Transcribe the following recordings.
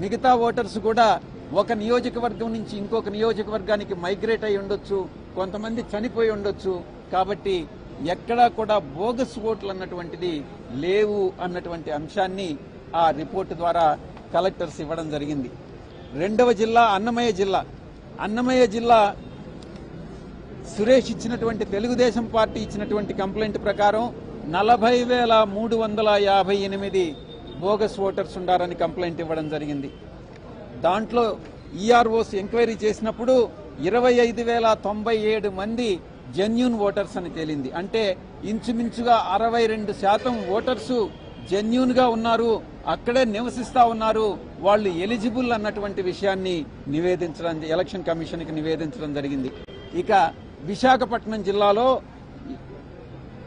మిగతా ఓటర్స్ కూడా ఒక నియోజకవర్గం నుంచి ఇంకొక నియోజకవర్గానికి మైగ్రేట్ అయి ఉండొచ్చు, కొంతమంది చనిపోయి ఉండొచ్చు. కాబట్టి ఎక్కడా కూడా బోగస్ ఓట్లు అన్నటువంటిది లేవు అన్నటువంటి అంశాన్ని ఆ రిపోర్టు ద్వారా కలెక్టర్స్ ఇవ్వడం జరిగింది. రెండవ జిల్లా అన్నమయ్య జిల్లా సురేష్ ఇచ్చినటువంటి తెలుగుదేశం పార్టీ ఇచ్చినటువంటి కంప్లైంట్ ప్రకారం 40,358 బోగస్ ఓటర్స్ ఉండారని కంప్లైంట్ ఇవ్వడం జరిగింది. దాంట్లో ఈఆర్ఓస్ ఎంక్వైరీ చేసినప్పుడు 25,097 మంది జెన్యూన్ ఓటర్స్ అని తేలింది. అంటే ఇంచుమించుగా 62% ఓటర్సు జెన్యూన్ గా ఉన్నారు, అక్కడే నివసిస్తా ఉన్నారు, వాళ్ళు ఎలిజిబుల్ అన్నటువంటి విషయాన్ని ఎలక్షన్ కమిషన్ కి నివేదించడం జరిగింది. ఇక విశాఖపట్నం జిల్లాలో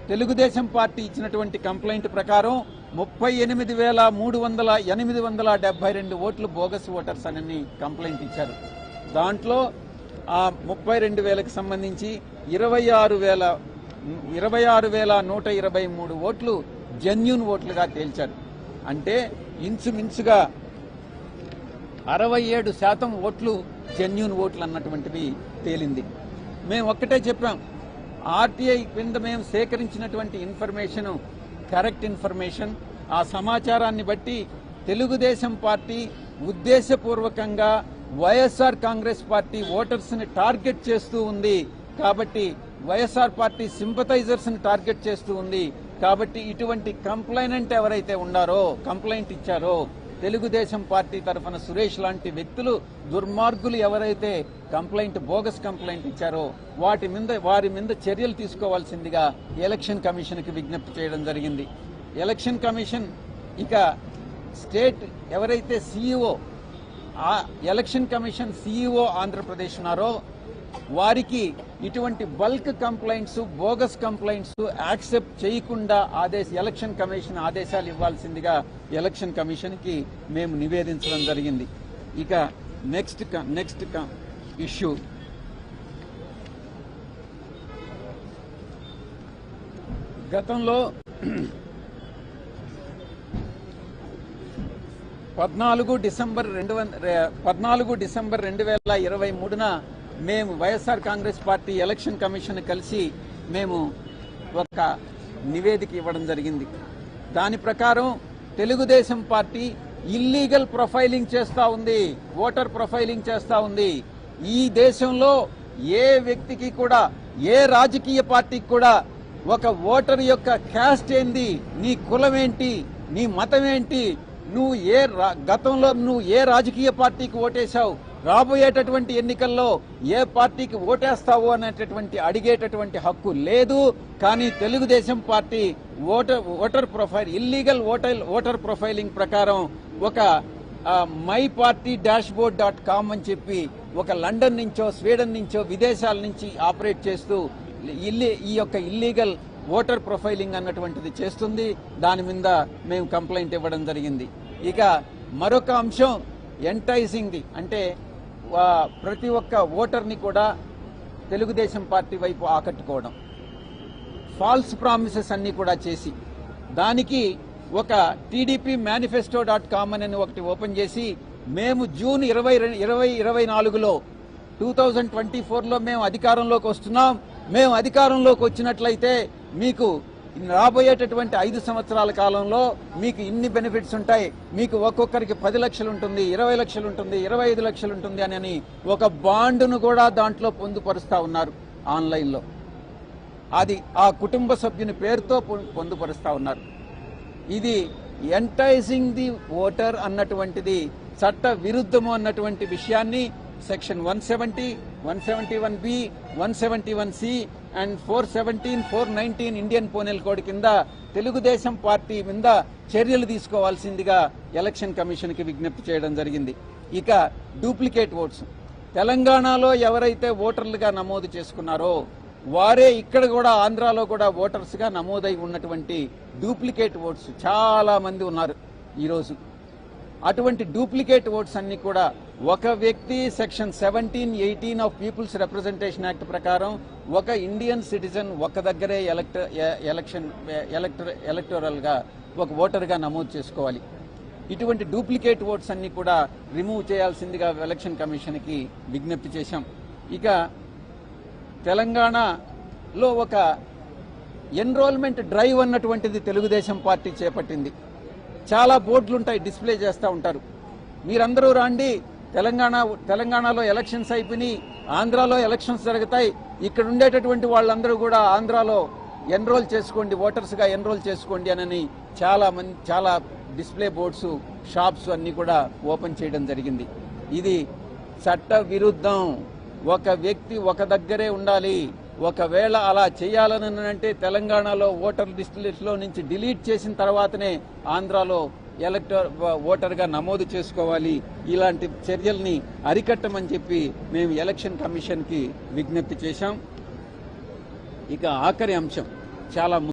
తెలుగుదేశం పార్టీ ఇచ్చినటువంటి కంప్లైంట్ ప్రకారం 38,872 ఓట్లు బోగస్ ఓటర్స్ అని కంప్లైంట్ ఇచ్చారు. దాంట్లో ఆ 32,000కి సంబంధించి 26,123 ఓట్లు జెన్యూన్ ఓట్లుగా తేల్చారు. అంటే ఇంచుమించుగా 67% ఓట్లు జెన్యూన్ ఓట్లు అన్నటువంటివి తేలింది. మేము ఒక్కటే చెప్పాం, ఆర్టీఐ కింద మేము సేకరించినటువంటి ఇన్ఫర్మేషన్ కరెక్ట్ ఇన్ఫర్మేషన్. ఆ సమాచారాన్ని బట్టి తెలుగుదేశం పార్టీ ఉద్దేశపూర్వకంగా వైఎస్ఆర్ కాంగ్రెస్ పార్టీ ఓటర్స్ ని టార్గెట్ చేస్తూ ఉంది. కాబట్టి వైఎస్ఆర్ పార్టీ సింపథైజర్స్ ని టార్గెట్ చేస్తూ ఉంది. కాబట్టి ఇటువంటి కంప్లైనెంట్ ఎవరైతే ఉండారో, కంప్లైంట్ ఇచ్చారో, తెలుగుదేశం పార్టీ తరఫున సురేష్ లాంటి వ్యక్తులు, దుర్మార్గులు ఎవరైతే బోగస్ కంప్లైంట్ ఇచ్చారో వారి మీద చర్యలు తీసుకోవాల్సిందిగా ఎలక్షన్ కమిషన్ కి విజ్ఞప్తి చేయడం జరిగింది. ఎలక్షన్ కమిషన్ ఇక స్టేట్ ఎవరైతే CEO, election commission CEO Andhra Pradesh ఉన్నారో వారికి ఇటువంటి bulk complaints, bogus complaints accept చేయకుండా ఎలక్షన్ కమిషన్ ఆదేశాలు ఇవ్వాల్సిందిగా ఎలక్షన్ కమిషన్ కి మేము నివేదించడం జరిగింది. ఇక నెక్స్ట్ ఇష్యూ గతంలో 14 డిసెంబర్ 2023న మేము YSR Congress party election commission కలిసి మేము ఒక నివేదిక ఇవ్వడం జరిగింది. దాని ప్రకారం తెలుగుదేశం పార్టీ ఇల్లీగల్ ప్రొఫైలింగ్ చేస్తా ఉంది, ఓటర్ ప్రొఫైలింగ్ చేస్తా ఉంది. ఈ దేశంలో ఏ వ్యక్తికి కూడా, ఏ రాజకీయ పార్టీకి కూడా ఒక ఓటర్ యొక్క క్యాస్ట్ ఏంది, నీ కులం ఏంటి, నీ మతం ఏంటి, గతంలో నువ్వు ఏ రాజకీయ పార్టీకి ఓటేశావు, రాబోయేటటువంటి ఎన్నికల్లో ఏ పార్టీకి ఓటేస్తావో అనేటటువంటి అడిగేటటువంటి హక్కు లేదు. కానీ Telugu Desam party voter profile, illegal voter profiling ప్రకారం ఒక myparty-dashboard.com అని చెప్పి ఒక లండన్ నుంచో, స్వీడన్ నుంచో, విదేశాల నుంచి ఆపరేట్ చేస్తూ ఈ యొక్క ఇల్లీగల్ ఓటర్ ప్రొఫైలింగ్ అన్నటువంటిది చేస్తుంది. దాని మీద మేము కంప్లైంట్ ఇవ్వడం జరిగింది. ఇక మరొక అంశం ఎంటైజింగ్ ది, అంటే ప్రతి ఒక్క ఓటర్ని కూడా తెలుగుదేశం పార్టీ వైపు ఆకట్టుకోవడం, ఫాల్స్ ప్రామిసెస్ అన్ని కూడా చేసి, దానికి ఒక TDP manifesto.com అని ఒకటి ఓపెన్ చేసి, మేము జూన్ 2024లో 2024లో మేము అధికారంలోకి వస్తున్నాం, మేము అధికారంలోకి వచ్చినట్లయితే మీకు రాబోయేటటువంటి 5 సంవత్సరాల కాలంలో మీకు ఇన్ని బెనిఫిట్స్ ఉంటాయి, మీకు ఒక్కొక్కరికి 10 లక్షలు ఉంటుంది, 20 లక్షలు ఉంటుంది, 25 లక్షలు ఉంటుంది అని ఒక బాండును కూడా దాంట్లో పొందుపరుస్తా ఉన్నారు ఆన్లైన్లో. అది ఆ కుటుంబ సభ్యుని పేరుతో పొందుపరుస్తా ఉన్నారు. ఇది ఎంటైజింగ్ ది ఓటర్ అన్నటువంటిది చట్ట విరుద్ధము అన్నటువంటి విషయాన్ని section 170, 171B, 171C and 417, 419 Indian penal code కింద తెలుగుదేశం పార్టీ మీద చర్యలు తీసుకోవాల్సిందిగా ఎలక్షన్ కమిషన్ కి విజ్ఞప్తి చేయడం జరిగింది. ఇక డూప్లికేట్ ఓట్స్, తెలంగాణలో ఎవరైతే ఓటర్లుగా నమోదు చేసుకున్నారో వారే ఇక్కడ కూడా ఆంధ్రాలో కూడా ఓటర్స్ గా నమోదై ఉన్నటువంటి డూప్లికేట్ ఓట్స్ చాలా మంది ఉన్నారు ఈరోజు. అటువంటి డూప్లికేట్ ఓట్స్ అన్ని కూడా ఒక వ్యక్తి section 17, 18 of peoples representation act ప్రకారం ఒక ఇండియన్ సిటిజన్ ఒక దగ్గరే ఎలక్టోరల్ గా ఒక ఓటర్ గా నమోదు చేసుకోవాలి. ఇటువంటి డూప్లికేట్ ఓట్స్ అన్ని కూడా రిమూవ్ చేయాల్సిందిగా ఎలక్షన్ కమిషన్కి విజ్ఞప్తి చేశాం. ఇక తెలంగాణలో ఒక ఎన్రోల్మెంట్ డ్రైవ్ అన్నటువంటిది తెలుగుదేశం పార్టీ చేపట్టింది. చాలా బోర్డులుంటాయి, డిస్ప్లే చేస్తూ ఉంటారు. మీరందరూ రాండి, తెలంగాణలో ఎలక్షన్స్ అయిపోయి ఆంధ్రాలో ఎలక్షన్స్ జరుగుతాయి, ఇక్కడ ఉండేటటువంటి వాళ్ళందరూ కూడా ఆంధ్రాలో ఎన్రోల్ చేసుకోండి, ఓటర్స్గా ఎన్రోల్ చేసుకోండి అని చాలా డిస్ప్లే బోర్డ్స్, షాప్స్ అన్ని కూడా ఓపెన్ చేయడం జరిగింది. ఇది చట్ట విరుద్ధం. ఒక వ్యక్తి ఒక దగ్గరే ఉండాలి. ఒకవేళ అలా చేయాలని అంటే తెలంగాణలో ఓటర్ లిస్టులో నుంచి డిలీట్ చేసిన తర్వాతనే ఆంధ్రాలో ఓటర్గా నమోదు చేసుకోవాలి. ఇలాంటి చర్యల్ని అరికట్టమని చెప్పి మేము ఎలక్షన్ కమిషన్కి విజ్ఞప్తి చేశాం. ఇక ఆఖరి అంశం చాలా